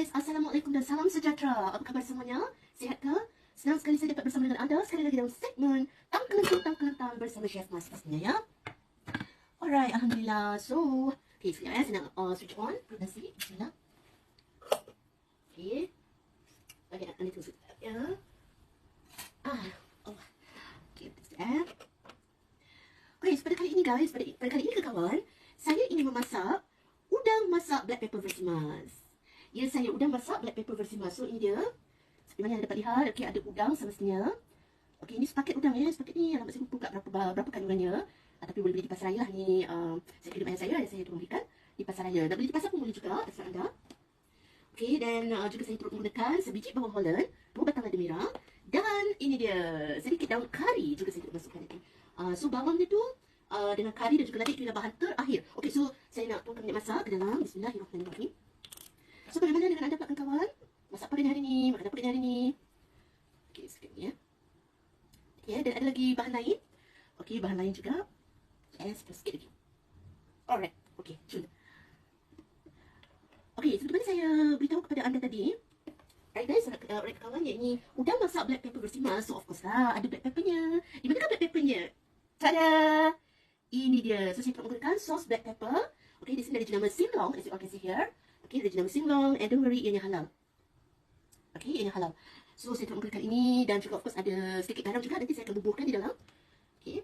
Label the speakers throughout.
Speaker 1: guys, Assalamualaikum dan salam sejahtera. Apa khabar semuanya? Sihat ke? Senang sekali saya dapat bersama dengan anda sekali lagi dalam segmen Tang Kelentang bersama Chef Mas pastinya ya. Alright, Alhamdulillah. So, okay, sekejap saya nak switch on perut nasi. Bismillah. Okay. Okay, nak tunggu sekejap ya. Okay, sekejap. Okay, pada kali ini guys, pada kali ini kawan, saya ingin memasak udang masak black pepper versi Mas. Ya, saya udang masak black pepper versi Mas. So, ini dia. Seperti mana anda dapat lihat, okay, ada udang semestinya. Okay, ini sepaket udang ya. Sepaket ni, alamak saya lupa berapa kandungannya. Tapi boleh beli di pasar raya lah ni. Saya kena ayah saya dan saya turun belikan di pasar raya. Nak beli di pasar pun boleh juga, terserah anda. Okay, dan juga saya turut menggunakan sebiji bawang Holland, 2 batang lada merah. Dan ini dia, sedikit daun kari juga saya turut masukkan nanti. So, bawangnya tu dengan kari dan juga lada itu ialah bahan terakhir. Okay, so saya nak tuangkan minyak masak ke dalam. Bismillahirrahmanirrahim. So, bagaimana dengan anda pula kawan? Masak apa dengan hari ni? Makan apa dengan hari ni? Okay, sikit ni ya. Okay, dan ada lagi bahan lain. Okay, bahan lain juga. Yes, sikit lagi. Alright, okay, cun. Okay, seperti mana saya beritahu kepada anda tadi. Alright guys, alright kawan, ini udang masak black pepper versi Mas. So, of course lah, ada black peppernya. Di manakah black peppernya? Tada! Ini dia. So, saya menggunakan sos black pepper. Okay, di sini ada jenama Sinlong, as you all can see here. Okay, ada jenama Sinlong, and don't worry, ianya halal. Okay, ianya halal. So, saya menggunakan ini, dan juga of course ada sedikit garam juga. Nanti saya akan buburkan di dalam. Okay.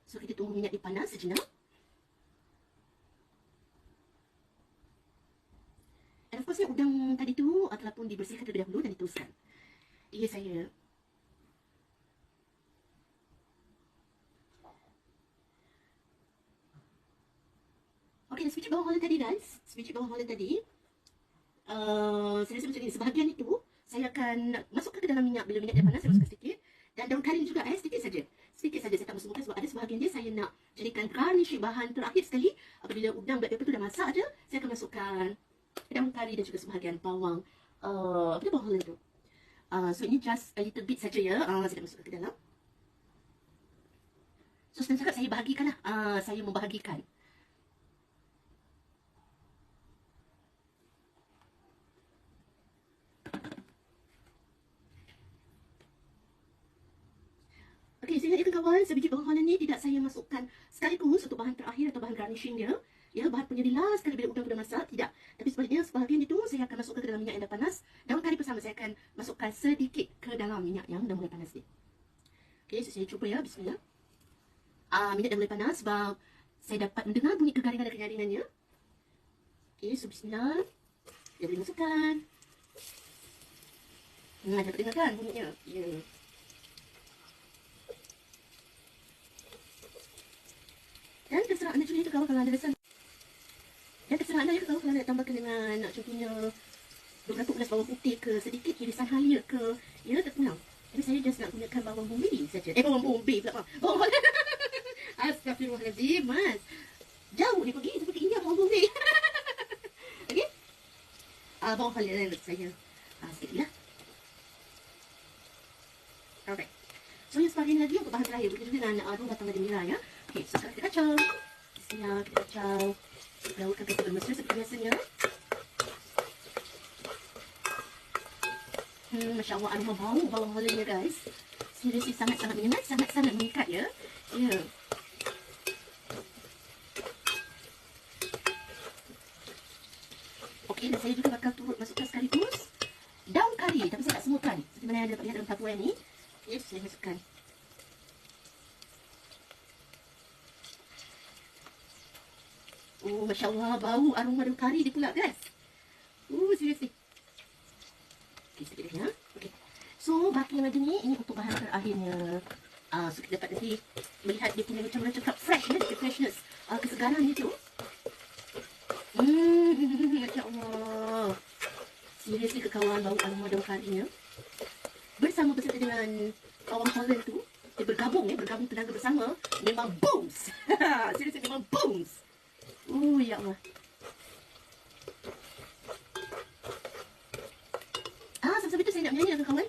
Speaker 1: So, kita tunggu minyak dipanas sejenak. And of course, udang tadi tu telah pun dibersihkan terlebih dahulu dan diteruskan. Ia saya. Okay, sebiji bawang Holland tadi guys. Sebiji bawang Holland tadi. Saya rasa macam ni. Sebahagian itu, saya akan masukkan ke dalam minyak. Bila minyak dah panas, saya masukkan sedikit. Dan daun kari juga sedikit saja. Sedikit saja saya tak masukkan sebab ada sebahagian dia saya nak jadikan garnish bahan terakhir sekali. Apabila udang black pepper tu dah masak je, saya akan masukkan daun kari dan juga sebahagian bawang. Bawang Holland tu. So ini just a little bit saja ya. Saya nak masukkan ke dalam. So senang cakap saya bahagikan lah. Saya membahagikan. Okay, saya ingatkan kawan, sebiji bawang Holland ni tidak saya masukkan sekaligus untuk bahan terakhir atau bahan garnishing dia. Ya, bahan punya last sekali bila udang sudah masak, tidak. Tapi sebaliknya, sebahagian itu saya akan masukkan ke dalam minyak yang dah panas. Daun kari bersama saya akan masukkan sedikit ke dalam minyak yang dah mulai panas ni. Okay, so saya cuba ya, bismillah. Minyak dah mulai panas sebab saya dapat mendengar bunyi kegaringan dan kenyaringannya. Okay, so bismillah. Dia boleh masukkan. Dapat dengar kan bunyinya? Ya. Yeah. Dan terserah anda juga kalau anda rasa. Dan terserah anda juga kalau anda nak tambahkan dengan contohnya beberapa ulas bawang putih ke, sedikit irisan halia ke, ya terpulang. Tapi saya just nak gunakan bawang bombay saja. Bawang bombay pula. Bawang Holland. Astagfirullahaladzim, Mas. Jauh ni pergi seperti India bawang bombay. Okey. Bawang Holland saya. Sikit lah. Alright. So yang sebahagian lagi untuk bahan terakhir begitu juga dengan 2 batang lada merah ya. Okey, so sekarang kita kacau. Bismillah, kita kacau. Gaulkan pepper mesra seperti biasanya. Masya Allah, aroma bau bawang Holland ya guys. Seriously sangat-sangat menyengat, sangat-sangat mengikat ya. Ya. Okey, dan saya juga bakal turut masukkan sekaligus daun kari, tapi saya tak semuakan. Seperti mana yang anda dapat lihat dalam tabuan ni. Okey, saya masukkan. Oh, Masya Allah, bau aroma daun kari dia pula guys. Seriously. Okay, sedikit ya. Okay. So, baki yang ada ni, ini untuk bahan terakhirnya. So, kita dapat nanti melihat dia punya macam cakap fresh ya, dia freshness. Kesegaran dia tu. Masya Allah. Seriously ke kawan, bau aroma daun karinya. Bersama dengan bawang Holland tu, dia bergabung tenaga bersama. Memang booms. Seriously, memang booms. Ya Allah. Sampai-sampai tu saya nak menyanyi dengan kawan.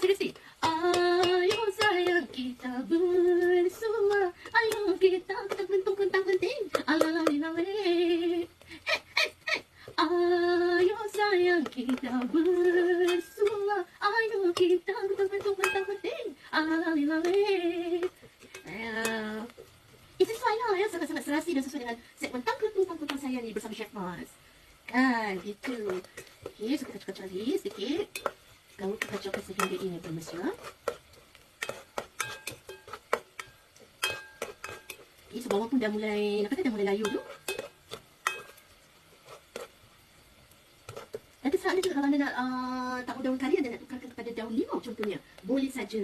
Speaker 1: Seriously. Ayo sayang kita bersua. Ayo Kan, gitu. Okey, so kita kacau lagi sedikit. Kamu kacaukan sehingga ini bermesra. Okey, so bawang pun dah mulai, nampak dah mulai layu tu. Dan terserah anda juga kalau anda nak tahu daun kari, anda nak tukarkan kepada daun limau contohnya. Boleh saja.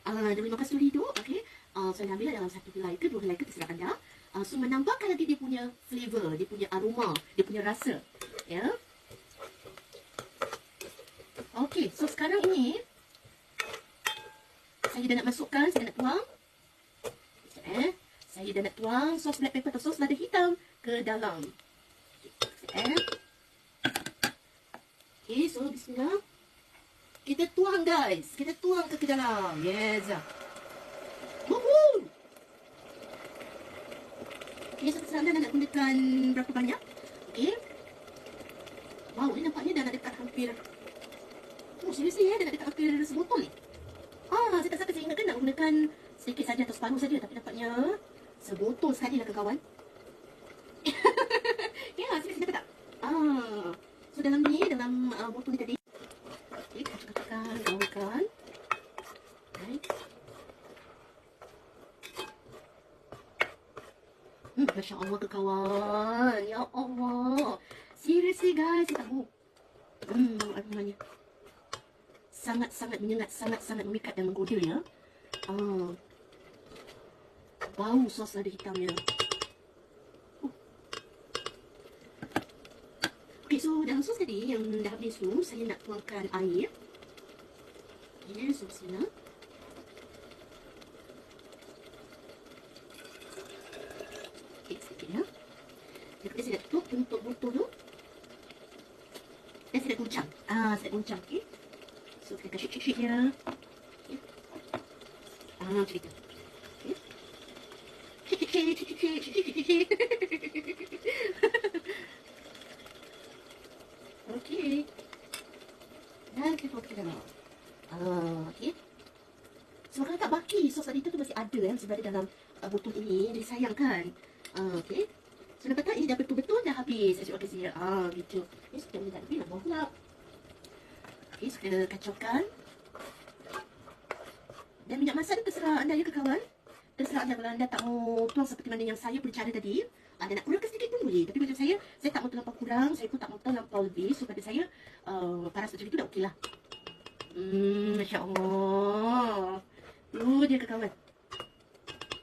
Speaker 1: Daun limau kasturi tu, okey. So, anda ambillah dalam 1 helai ke 2 helai ke, terserah anda. So, menambahkan lagi dia punya flavor, dia punya aroma, dia punya rasa. Ya. Okey, so sekarang ini saya dah nak masukkan, saya nak tuang. Saya dah nak tuang sos black pepper atau sos lada hitam ke dalam. Okey, so bismillah. Kita tuang guys, kita tuang ke dalam. Yes. Woohoo! Okey, so terserah anda nak gunakan berapa banyak. Okey. Wow, ni nampaknya dah nak dekat hampir. Oh, seriously dah nak dekat hampir sebotol ni. Saya tak sangka, saya ingatkan nak gunakan sedikit saja atau separuh saja, tapi nampaknya sebotol sekali lah kawan. Ya, sini nampak tak? So dalam ni, dalam botol ni tadi. Okey, kacau-kacaukan, gaulkan. Right. Masya Allah ke kawan. Ya Allah. Seriously guys, saya tak bohong. Aromanya sangat-sangat menyengat, sangat-sangat memikat dan menggoda ya. Bau sos lada hitamnya. Okey, so dalam sos tadi yang dah habis tu, saya nak tuangkan air. Okey, so bismillah. Okey, sikit ya. Lepas saya nak tutup untuk botol tu. Dan saya nak goncang. Saya nak goncang, okey. So, kita kasih shake dia. Okay. Macam itu. Okay. Shake. Okay. Dan kita tuang ke dalam. Okay. So, kalau tak baki, sos lada hitam tu masih ada masih berada dalam botol ini. Jadi sayang kan. Okay. So, nampak tak? Ini dah betul-betul dah habis. Terima kasih. Gitu. Ini sudah tak lebih nak buang pula. Okay, so kita kacaukan. Dan minyak masak ni terserah anda ya ke kawan. Terserah anda, kalau anda tak mau tuang seperti mana yang saya punya cara tadi. Anda nak kurangkan sedikit pun boleh. Tapi macam saya tak mau terlampau kurang. Saya pun tak mau terlampau lebih. So pada saya, paras macam itu dah okey lah. Masya Allah. Dia ke kawan.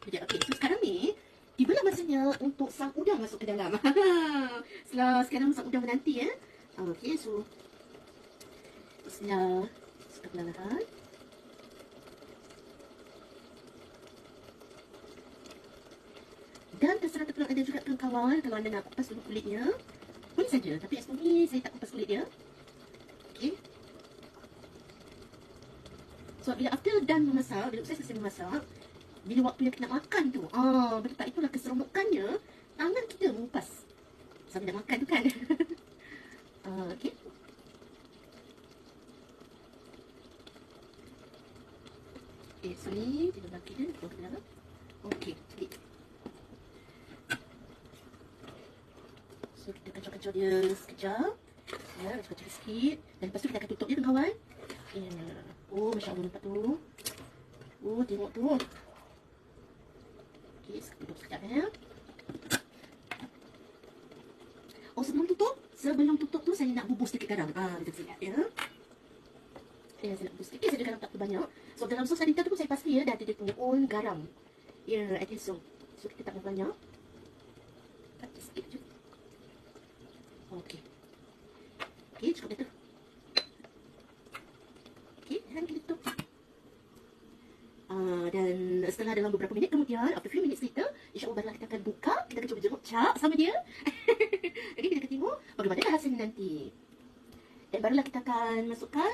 Speaker 1: Okay, so sekarang ni tibalah masanya untuk sang udang masuk ke dalam. Sekarang sang udang menanti ya. Okay, so bismillah. Suka perlahan. Dan terserah terpulang anda juga kawan. Kalau anda nak kupas dulu kulitnya, boleh saja. Tapi as for me, saya tak kupas kulit dia. Okay. So bila after done memasak, bila saya selesai memasak, bila waktu yang kita nak makan tu, betul tak, itulah keseronokannya tangan kita mengupas sambil nak makan tu kan. Okay. Okay, so ni kita bagi dia, kita ke dalam. Okay, jadi so kita kacau-kacau dia sekejap. Ya, kacau-kacau sikit. Dan lepas tu kita akan tutup dia kawan. Ya. Oh, Masya Allah nampak tu. Oh, tengok tu. Okay, tutup sekejap ya. Oh, sebelum tutup tu saya nak bubur sedikit garam. Kita lihat ya. Saya nak bubur sedikit saja, garam tak terlalu banyak. So dalam sos lada hitam tu pun saya pasti ya dah ada dia punya own garam. Ya, I think so. So kita tak banyak. Tapi sikit je. Okey. Okey, cukup dah tu. Okey, dan kita tutup. Dan setelah dalam beberapa minit kemudian, after few minutes later, insyaAllah barulah kita akan buka. Kita akan cuba jenguk cak sama dia. Okey, kita akan tengok bagaimana hasilnya nanti. Dan barulah kita akan masukkan